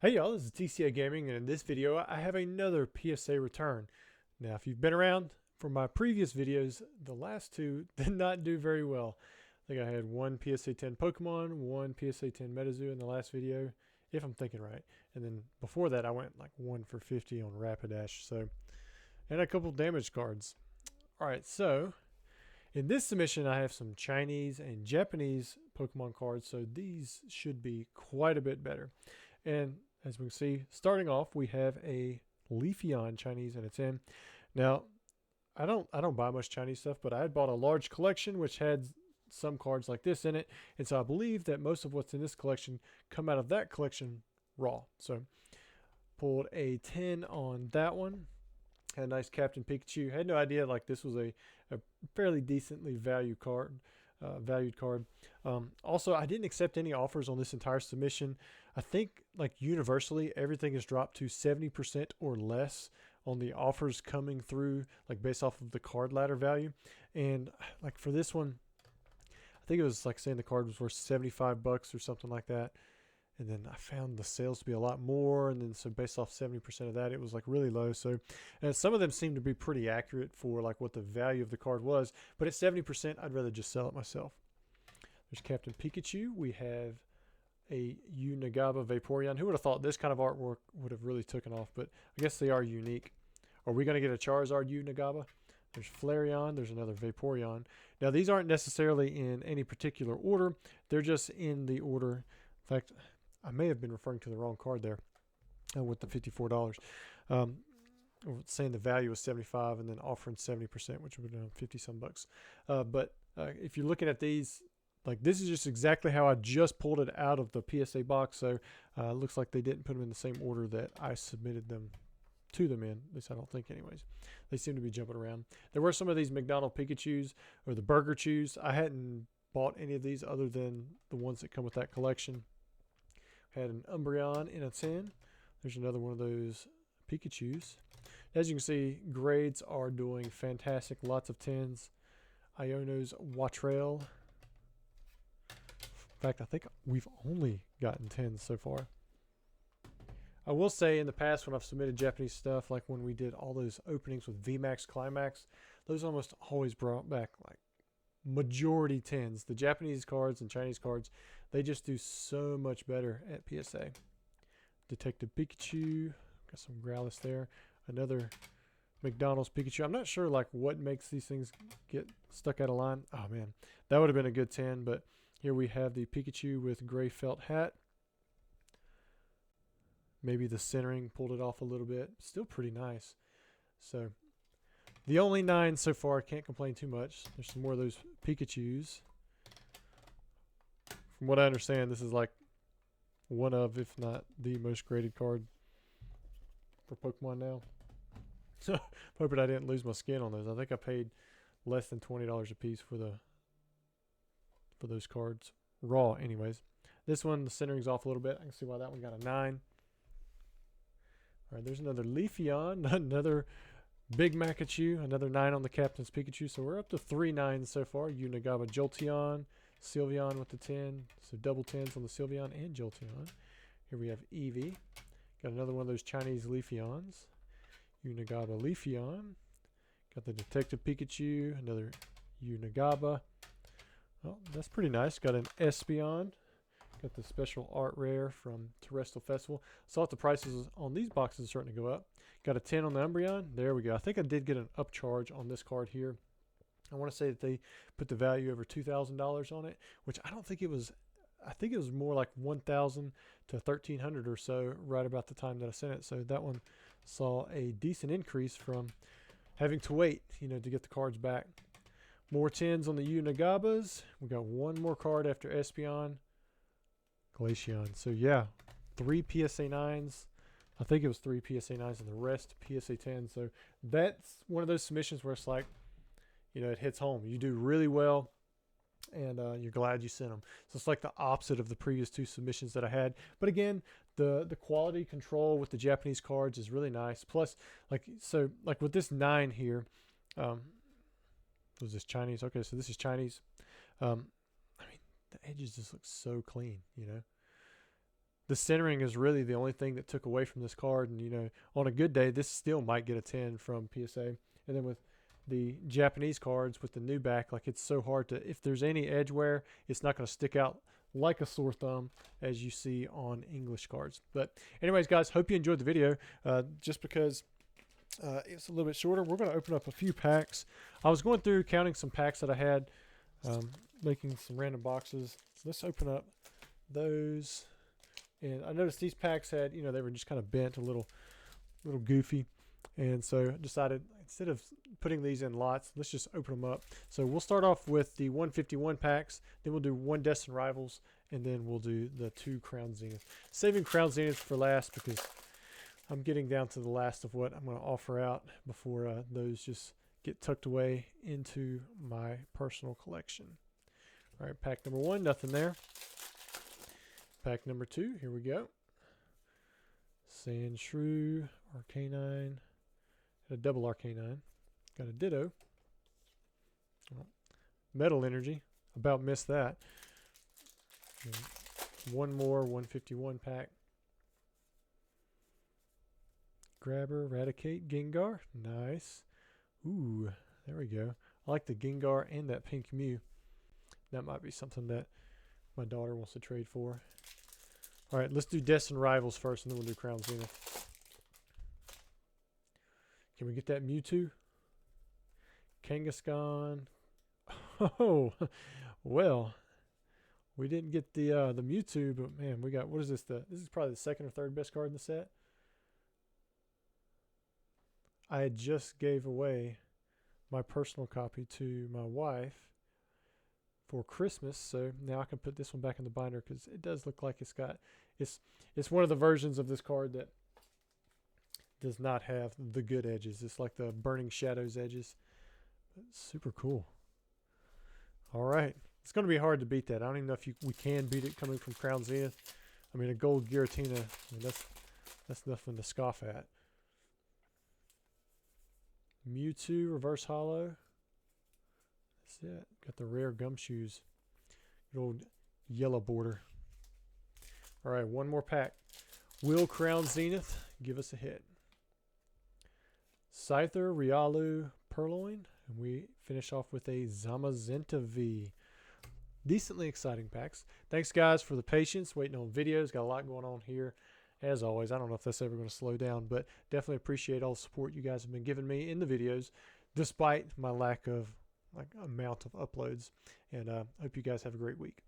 Hey y'all, this is TCA Gaming, and in this video I have another PSA return. Now if you've been around from my previous videos, the last two did not do very well. I think I had one PSA 10 Pokemon, one PSA 10 Metazoo in the last video, if I'm thinking right. And then before that I went like 1 for 50 on Rapidash, and a couple damage cards. Alright, so in this submission I have some Chinese and Japanese Pokemon cards, so these should be quite a bit better. And as we can see, starting off, we have a Leafeon Chinese and it's in. Now, I don't buy much Chinese stuff, but I had bought a large collection which had some cards like this in it, and so I believe that most of what's in this collection come out of that collection raw. So pulled a 10 on that one. Had a nice Captain Pikachu. Had no idea like this was a fairly decently valued card. Also, I didn't accept any offers on this entire submission. I think like universally everything is dropped to 70% or less on the offers coming through, like based off of the card ladder value. And like for this one, I think it was like saying the card was worth 75 bucks or something like that. And then I found the sales to be a lot more, and then so based off 70% of that, it was like really low. So some of them seem to be pretty accurate for like what the value of the card was, but at 70%, I'd rather just sell it myself. There's Captain Pikachu. We have a Unagaba Vaporeon. Who would have thought this kind of artwork would have really taken off, but I guess they are unique. Are we going to get a Charizard Unagaba? There's Flareon. There's another Vaporeon. Now, these aren't necessarily in any particular order. They're just in the order. In fact, I may have been referring to the wrong card there with the $54. Saying the value was 75 and then offering 70%, which would be 50 some bucks. But if you're looking at these, like this is just exactly how I just pulled it out of the PSA box. So it looks like they didn't put them in the same order that I submitted them to them in. At least I don't think anyways. They seem to be jumping around. There were some of these McDonald Pikachus or the Burger Chews. I hadn't bought any of these other than the ones that come with that collection. Had an Umbreon in a 10. There's another one of those Pikachus. As you can see, grades are doing fantastic. Lots of 10s. Iono's Watrail. In fact, I think we've only gotten 10s so far. I will say in the past when I've submitted Japanese stuff, like when we did all those openings with VMAX Climax, those almost always brought back like majority 10s. The Japanese cards and Chinese cards, they just do so much better at PSA. Detective Pikachu, got some Growlithe there. Another McDonald's Pikachu. I'm not sure like what makes these things get stuck out of line. Oh man, that would have been a good 10, but here we have the Pikachu with gray felt hat. Maybe the centering pulled it off a little bit. Still pretty nice. So the only 9 so far, can't complain too much. There's some more of those Pikachus. From what I understand, this is like one of, if not the most graded card for Pokemon now. So hoping I didn't lose my skin on those. I think I paid less than $20 a piece for those cards. Raw, anyways. This one, the centering's off a little bit. I can see why that one got a 9. All right, there's another Leafeon, another Big Makachu, another 9 on the Captain's Pikachu. So we're up to 3 9s so far. Unagaba Jolteon, Sylveon with the 10. So double 10s on the Sylveon and Jolteon. Here we have Eevee. Got another one of those Chinese Leafeons. Unagaba Leafeon. Got the Detective Pikachu, another Unagaba. Oh, that's pretty nice. Got an Espeon. Got the special art rare from Terrestrial Festival. Saw that the prices on these boxes are starting to go up. Got a 10 on the Umbreon. There we go. I think I did get an upcharge on this card here. I want to say that they put the value over $2,000 on it, which I don't think it was. I think it was more like 1,000 to 1,300 or so right about the time that I sent it. So that one saw a decent increase from having to wait, to get the cards back. More 10s on the Unagabas. We got one more card after Espeon. Glaceon. So yeah, 3 PSA 9s. I think it was 3 PSA 9s and the rest PSA 10s. So that's one of those submissions where it's like, it hits home. You do really well, and you're glad you sent them. So it's like the opposite of the previous 2 submissions that I had. But again, the quality control with the Japanese cards is really nice. Plus, like with this 9 here, was this Chinese? Okay, so this is Chinese. I mean, the edges just look so clean, the centering is really the only thing that took away from this card. And, you know, on a good day, this still might get a 10 from PSA. And then with the Japanese cards with the new back, like, it's so hard to, if there's any edge wear, it's not going to stick out like a sore thumb as you see on English cards. But anyways, guys, hope you enjoyed the video. Just because it's a little bit shorter, we're going to open up a few packs. I was going through counting some packs that I had, making some random boxes. Let's open up those. And I noticed these packs had, you know, they were just kind of bent, a little goofy. And so I decided, instead of putting these in lots, let's just open them up. So we'll start off with the 151 packs, then we'll do 1 Destined Rivals, and then we'll do the 2 Crown Zenith. Saving Crown Zenith for last because I'm getting down to the last of what I'm going to offer out before those just get tucked away into my personal collection. All right, pack number 1, nothing there. Pack number 2, here we go. Sandshrew, Arcanine, a double Arcanine, got a Ditto, Metal Energy, about missed that. And 1 more 151 pack. Grabber, Raticate, Gengar, nice. Ooh, there we go. I like the Gengar and that pink Mew. That might be something that my daughter wants to trade for. All right, let's do Destined Rivals first, and then we'll do Crown Zenith. Can we get that Mewtwo? Kangaskhan. Oh, well, we didn't get the Mewtwo, but man, we got, what is this? This is probably the 2nd or 3rd best card in the set. I just gave away my personal copy to my wife for Christmas, so now I can put this one back in the binder because it does look like it's one of the versions of this card that does not have the good edges. It's like the Burning Shadows edges. It's super cool. All right, it's going to be hard to beat that. I don't even know if we can beat it coming from Crown Zenith. I mean, a gold Giratina, I mean, that's nothing to scoff at. Mewtwo Reverse Holo. That's it. Got the rare Gumshoes. Good old yellow border. All right, 1 more pack. Will Crown Zenith give us a hit? Scyther, Riolu, Purloin. And we finish off with a Zamazenta V. Decently exciting packs. Thanks, guys, for the patience. Waiting on videos. Got a lot going on here. As always, I don't know if that's ever going to slow down, but definitely appreciate all the support you guys have been giving me in the videos, despite my lack of amount of uploads. And hope you guys have a great week.